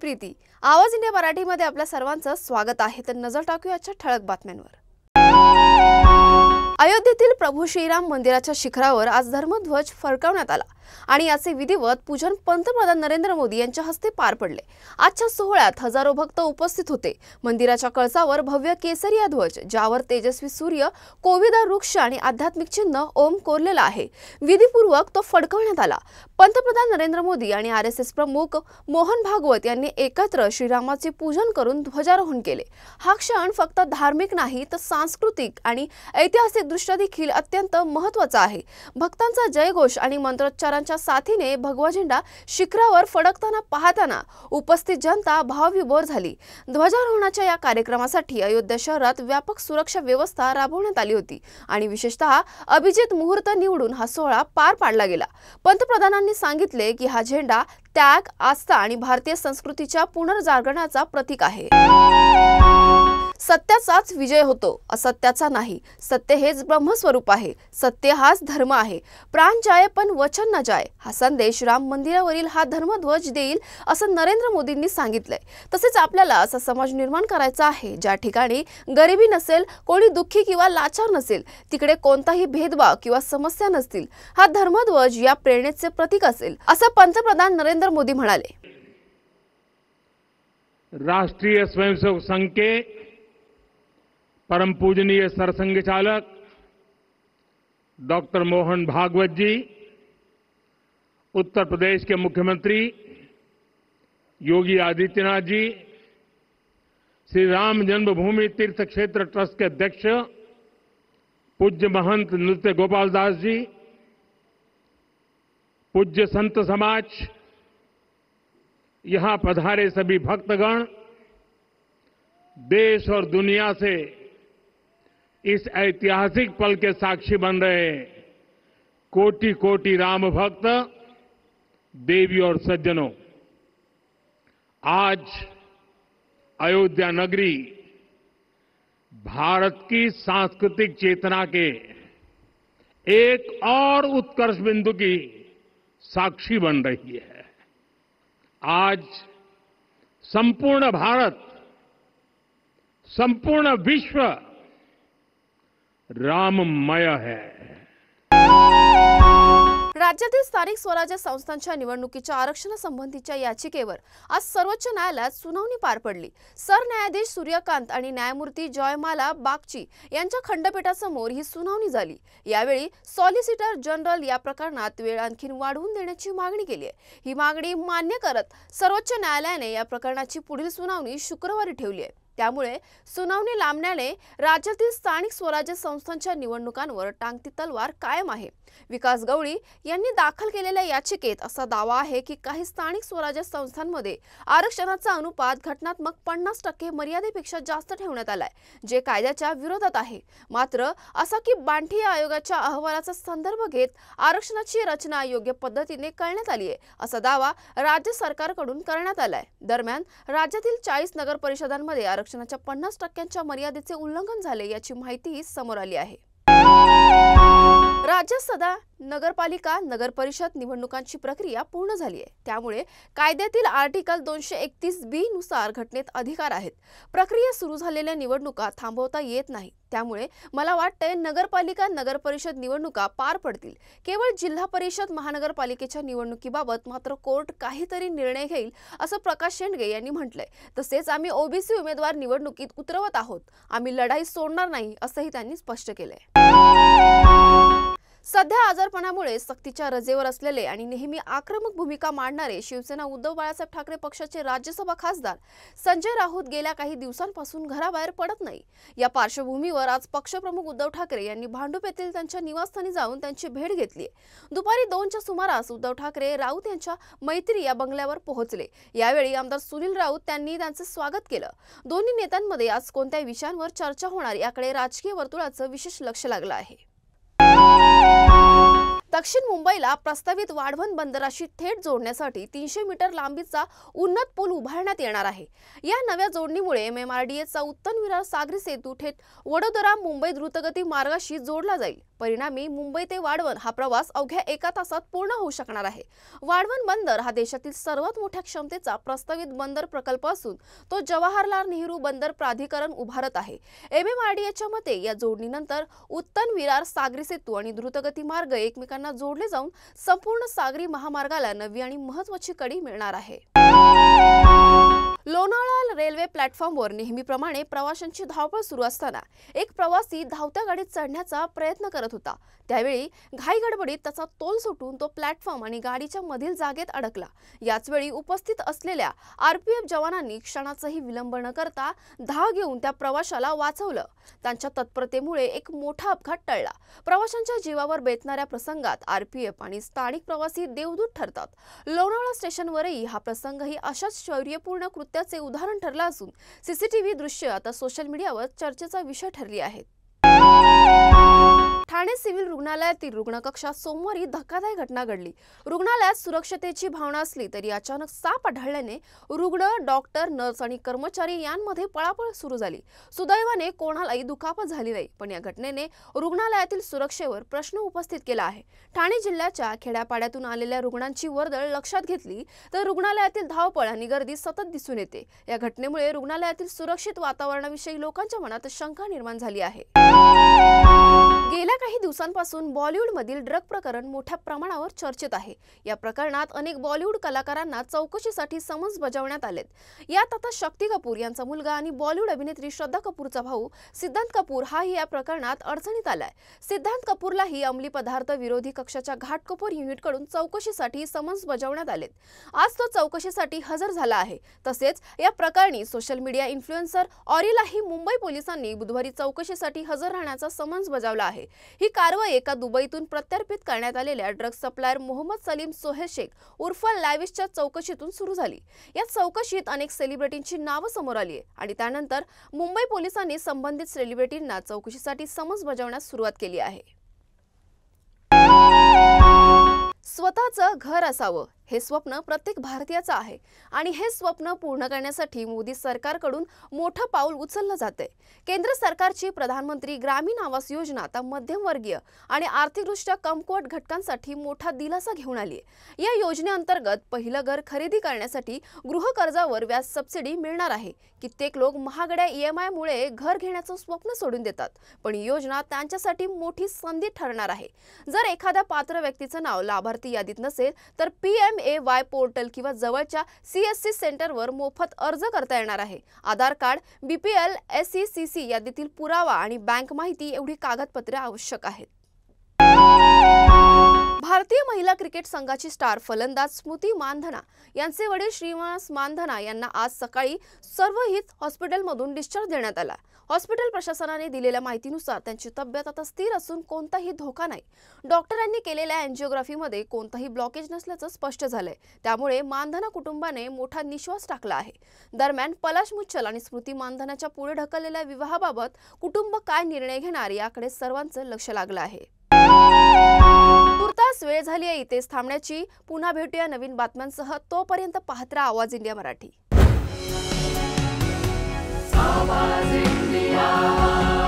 प्रीती। आवाज इंडिया मराठीमध्ये आपल्या सर्वांचं स्वागत आहे। तर नजर टाकूया आजच्या ठळक बातम्यांवर। अयोध्येतील प्रभू श्रीराम मंदिराच्या शिखरावर आज धर्मध्वज फडकवण्यात आला आणि याचे विधिवत पूजन पंतप्रधान नरेंद्र मोदी यांच्या हस्ते पार पडले। आजच्या सोहळ्यात हजारो भक्त उपस्थित होते। मंदिराच्या कळसावर भव्य केसरिया ध्वज, ज्यावर तेजस्वी सूर्य, कोविदा वृक्ष आणि आध्यात्मिक चिन्ह ओम कोरलेला आहे, विधिपूर्वक तो फडकवण्यात आला। पंतप्रधान नरेंद्र मोदी आणि आरएसएस प्रमुख मोहन भागवत यांनी एकत्र श्रीरामाचे पूजन करून ध्वजारोहण केले। हा क्षण फक्त धार्मिक नाही तर सांस्कृतिक आणि ऐतिहासिक दृष्ट्या देखील अत्यंत महत्त्वाचा आहे। भक्तांचा जयघोष आणि मंत्रोच्चारांच्या साथीने भगवा झेंडा शिखरावर फडकताना पाहताना उपस्थित जनता भावविभोर झाली। ध्वजारोहणाच्या या कार्यक्रमासाठी अयोध्या शहरात व्यापक सुरक्षा व्यवस्था राबवण्यात आली होती आणि विशेषतः अभिजित मुहूर्त निवडून हा सोहळा पार पाडला गेला। पंतप्रधानांनी सांगितले की हा झेंडा त्याग, आस्था आणि भारतीय संस्कृतीच्या पुनर्जागरणाचा प्रतीक आहे। सत्याचाच विजय होतो, असत्याचा नाही। सत्य हेच ब्रह्मस्वरूप आहे। सत्य हाच धर्म आहे। प्राण जाये पण वचन न जाये, हा संदेश राम मंदिरावरील हा धर्मध्वज देईल असं नरेंद्र मोदींनी सांगितलंय। तसेच आपल्याला असा समाज निर्माण करायचा आहे ज्या ठिकाणी गरिबी नसेल, कोणी दुःखी किंवा लाचार नसेल, तिकडे कोणताही भेदभाव किंवा समस्या नसतील। हा धर्मध्वज या प्रेरणेचे प्रतीक असेल असं पंतप्रधान नरेंद्र मोदी म्हणाले। राष्ट्रीय स्वयंसेवक संघ के परम पूजनीय सरसंघ चालक डॉक्टर मोहन भागवत जी, उत्तर प्रदेश के मुख्यमंत्री योगी आदित्यनाथ जी, श्री राम जन्मभूमि तीर्थ क्षेत्र ट्रस्ट के अध्यक्ष पूज्य महंत नृत्य गोपाल दास जी, पूज्य संत समाज, यहां पधारे सभी भक्तगण, देश और दुनिया से इस ऐतिहासिक पल के साक्षी बन रहे कोटि कोटि राम भक्त, देवी और सज्जनों, आज अयोध्या नगरी भारत की सांस्कृतिक चेतना के एक और उत्कर्ष बिंदु की साक्षी बन रही है। आज संपूर्ण भारत, संपूर्ण विश्व राममय है। राज्यातील स्थानिक स्वराज्य संस्थांच्या निवडणुकीच्या आरक्षणासंबंधीच्या याचिकेवर आज सर्वोच्च न्यायालयात सुनावणी पार पडली। सरन्यायाधीश सूर्यकांत आणि न्यायमूर्ती जयमाला बागची यांच्या खंडपीठासमोर ही सुनावणी झाली। यावेळी सॉलिसिटर जनरल या प्रकरणात वेळ आणखी वाढवून देण्याची मागणी केली आहे। ही मागणी मान्य करत सर्वोच्च न्यायालयाने या प्रकरणाची पुढील सुनावणी शुक्रवारी ठेवली आहे। त्यामुळे सुनावणी लांबण्याने राज्यातील स्थानिक स्वराज्य संस्थांच्या निवडणुकांवर टांगती तलवार कायम आहे। विकास गवळी यांनी दाखल केलेल्या याचिकेत असा दावा आहे की काही स्थानिक स्वराज्य संस्थांमध्ये आरक्षणाचा अनुपात घटनात्मक 50% मर्यादेपेक्षा जास्त ठेवण्यात आलाय, जे कायद्याच्या विरोधात आहे। मात्र असा की बांठिया आयोगाच्या अहवालाचा संदर्भ घेत आरक्षणाची रचना योग्य पद्धतीने करण्यात आली आहे, असा दावा राज्य सरकारकडून करण्यात आलाय। दरम्यान राज्यातील 40 नगर परिषदांमध्ये आरक्षणाच्या 50% मर्यादेचे उल्लंघन झाले याची माहिती समोर आली आहे। राज्यात सध्या नगरपालिका, नगर परिषद निवडणुकांची प्रक्रिया पूर्ण झाली आहे। त्यामुळे कायद्यातील आर्टिकल 231B नुसार घटनेत अधिकार आहेत। प्रक्रिया सुरू झालेल्या निवडणुका थांबवता येत नाही। त्यामुळे मला वाटते नगरपालिका, नगर परिषद निवडणुका पार पडतील। केवळ जिल्हा परिषद, महानगरपालिकेच्या निवडणुकीबाबत मात्र कोर्ट काहीतरी निर्णय घेईल असं प्रकाश शेंडगे यांनी म्हटलंय। तसेच आम्ही ओबीसी उमेदवार निवडणुकीत उतरवत आहोत, आम्ही लढाई सोडणार नाही असंही त्यांनी स्पष्ट केलंय। सध्या आजारपणामुळे सक्तीच्या रजेवर असलेले आणि नेहमी आक्रमक भूमिका मांडणारे शिवसेना उद्धव बाळासाहेब ठाकरे पक्षाचे राज्यसभा खासदार संजय राऊत गेल्या काही दिवसांपासून घराबाहेर पडत नाही। या पार्श्वभूमीवर आज पक्षप्रमुख उद्धव ठाकरे यांनी भांडूप येथील त्यांच्या निवासस्थानी जाऊन त्यांची भेट घेतली। दुपारी 2च्या सुमारास उद्धव ठाकरे राऊत यांच्या मैत्री या बंगल्यावर पोहोचले। यावेळी आमदार सुनील राऊत त्यांनी त्यांचे स्वागत केलं। दोन्ही नेत्यांमध्ये आज कोणत्या विषयांवर चर्चा होणार याकडे राजकीय वर्तुळाचं विशेष लक्ष लागलं आहे। दक्षिण मुंबईला प्रस्तावित वाढवण बंदराशी थेट जोडण्यासाठी 300 मीटर लांबीचा उन्नत पूल उभारण्यात येणार आहे। या नव्या जोडणीमुळे MMRDAचा उत्तन विरार सागरी सेतू थेट वडोदरा मुंबई द्रुतगती मार्गाशी जोडला जाईल। परिणामी मुंबई ते वाढवण हा प्रवास अवघ्या 1 तासात पूर्ण होऊ शकणार आहे। वाढवण बंदर हा देशातील सर्वात मोठ्या क्षमतेचा प्रस्तावित बंदर प्रकल्प असून तो जवाहरलाल नेहरू बंदर प्राधिकरण उभारत आहे। MMRDAच्या मते या जोडणीनंतर उत्तन विरार सागरी सेतू आणि द्रुतगती मार्ग एकमेकांना जोडले जाऊन संपूर्ण सागरी महामार्गाला नवी आणि महत्त्वाची कडी मिळणार आहे। लोणावळा रेल्वे प्लॅटफॉर्मवर नेहमीप्रमाणे प्रवाशांची धावपळ सुरू असताना एक प्रवासी धावत्या गाडीत चढण्याचा प्रयत्न करत होता। त्यावेळी घाईगडबडीत त्याचा तोल सुटून तो प्लॅटफॉर्म आणि गाडीच्या मधील जागेत अडकला। याच वेळी उपस्थित असलेल्या RPF जवानांनी क्षणाचाही विलंब न करता धाव घेऊन त्या प्रवाशाला वाचवलं। त्यांच्या तत्परतेमुळे एक मोठा अपघात टळला। प्रवाशांच्या जीवावर बेतणाऱ्या प्रसंगात RPF आणि स्थानिक प्रवासी देवदूत ठरतात। लोणावळा स्टेशनवरही हा प्रसंगही अशाच शौर्यपूर्ण कृत्याचे उदाहरण ठरला असून CCTV दृश्य आता सोशल मीडियावर चर्चेचा विषय ठरली आहेत। ठाणे सिव्हिल रुग्णालयातील रुग्णकक्षात सोमवारी धक्कादायक घटना घडली। रुग्णालयात सुरक्षतेची भावना असली तरी अचानक साप आढळल्याने रुग्ण, डॉक्टर, नर्स आणि कर्मचारी यांमध्ये पळापळ सुरू झाली। सुदैवाने कोणालाही दुखापत झाली नाही, पण या घटनेने रुग्णालयातील सुरक्षेवर प्रश्न उपस्थित केला आहे। ठाणे जिल्ह्याच्या खेड्यापाड्यातून आलेल्या रुग्णांची वर्दळ लक्षात घेतली तर रुग्णालयातील धावपळ आणि गर्दी सतत दिसून येते। या घटनेमुळे रुग्णालयातील सुरक्षित वातावरणाविषयी लोकांच्या मनात शंका निर्माण झाली आहे। गेल्या काही दिवसांपासून बॉलिवूडमधील ड्रग प्रकरण मोठ्या प्रमाणावर चर्चेत आहे। या प्रकरणात अनेक बॉलिवूड कलाकारांना चौकशीसाठी समन्स बजावण्यात आलेत। यात आता शक्ती कपूर यांचा मुलगा आणि बॉलिवूड अभिनेत्री श्रद्धा कपूरचा भाऊ सिद्धांत कपूर हाही या प्रकरणात अडचणीत आलाय। सिद्धांत कपूरलाही अंमली पदार्थ विरोधी कक्षाच्या घाटकोपर युनिटकडून चौकशीसाठी समन्स बजावण्यात आलेत। आज तो चौकशीसाठी हजर झाला आहे। तसेच या प्रकरणी सोशल मीडिया इन्फ्लुएन्सर ऑरिलाही मुंबई पोलिसांनी बुधवारी चौकशीसाठी हजर राहण्याचा समन्स बजावला आहे। ही कारवाई एका दुबईतून प्रत्यार्पित करण्यात आलेल्या ड्रग सप्लायर मोहम्मद सलीम सोहेल शेख उर्फ लॅविशच्या चौकशीतून सुरू झाली। या चौकशीत अनेक सेलिब्रिटींची नावं समोर आली आहे आणि त्यानंतर मुंबई पोलिसांनी संबंधित सेलिब्रिटींना चौकशीसाठी समन्स बजावण्यास सुरुवात केली आहे। स्वतःचं घर असावं हे स्वप्न प्रत्येक भारतीयाचं आहे आणि हे स्वप्न पूर्ण करण्यासाठी मोदी सरकारकडून मोठं पाऊल उचललं जातंय। केंद्र सरकारची प्रधानमंत्री ग्रामीण आवास योजना आता मध्यमवर्गीय आणि आर्थिकदृष्ट्या कमकुवत घटकांसाठी मोठा दिलासा घेऊन आली आहे। या योजनेअंतर्गत पहिलं घर खरेदी करण्यासाठी गृहकर्जावर व्याज सबसिडी मिळणार आहे। कित्येक लोक महागड्या EMI मुळे घर घेण्याचं स्वप्न सोडून देतात, पण ही योजना त्यांच्यासाठी मोठी संधी ठरणार आहे। जर एखाद्या पात्र व्यक्तीचं नाव लाभार्थी यादीत नसेल तर PMAY पोर्टल किंवा जवळच्या CSC सेंटरवर मोफत अर्ज करता येणार आहे। आधार कार्ड, BPL, SECC यादीतील पुरावा आणि बँक माहिती एवढी कागदपत्रे आवश्यक आहेत। भारतीय महिला क्रिकेट संघाची स्टार फलंदाज स्मृती मानधना यांचे वडील श्रीनिवास मानधना यांना आज सकाळी सर्वहित हॉस्पिटलमधून डिस्चार्ज देण्यात आला। हॉस्पिटल प्रशासनाने दिलेल्या माहितीनुसार त्यांची तब्येत आता स्थिर असून कोणताही धोका नाही। डॉक्टरांनी केलेल्या एंजिओग्राफीमध्ये कोणताही ब्लॉकेज नसल्याचं स्पष्ट झालंय, त्यामुळे मानधना कुटुंबाने मोठा निश्वास टाकला आहे। दरम्यान पलाश मुच्छल आणि स्मृती मानधनाच्या पुढे ढकललेल्या विवाहाबाबत कुटुंब काय निर्णय घेणार याकडे सर्वांचं लक्ष लागलं आहे। तुर्तास वेळ झाली आहे इथेच थांबण्याची। पुन्हा भेटूया नवीन बातम्यांसह। तोपर्यंत पाहत रहा आवाज इंडिया मराठी। आवाज इंडिया।